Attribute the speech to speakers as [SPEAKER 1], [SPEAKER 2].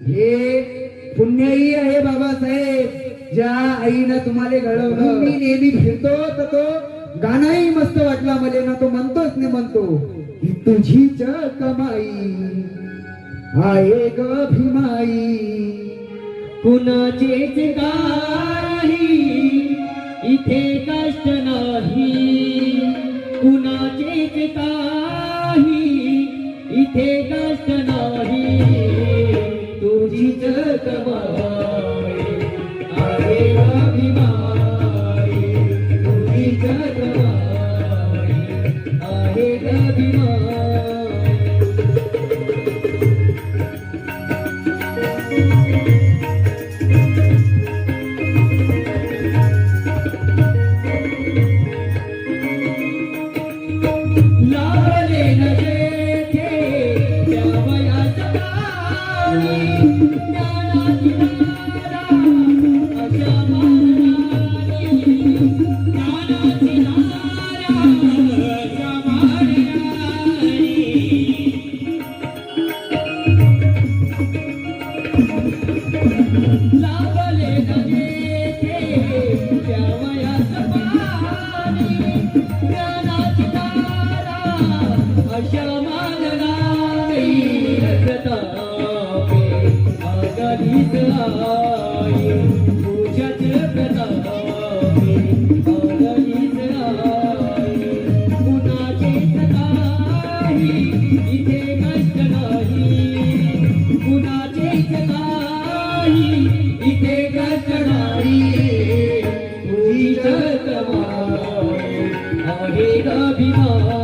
[SPEAKER 1] हे पुण्याई आहे बाबासाहेब, ज्या आईनं तुम्हाला घडवलं. मी नेहमी फिरतो तर तो गाणाही मस्त वाटला मला ना, तो म्हणतोच नाही म्हणतो ही तुझीच कमाई आहे ग भीमाई.
[SPEAKER 2] कुणाचेच काही इथे कष्ट नाही, कुणाचेच काही इथे कष्ट नाही, तुझीच कमाई आहे अभिमाई, तुझीच कमाई आहे अभिमाई. इथे कष्टणारी तुझीच कमाई आहे अभिमान.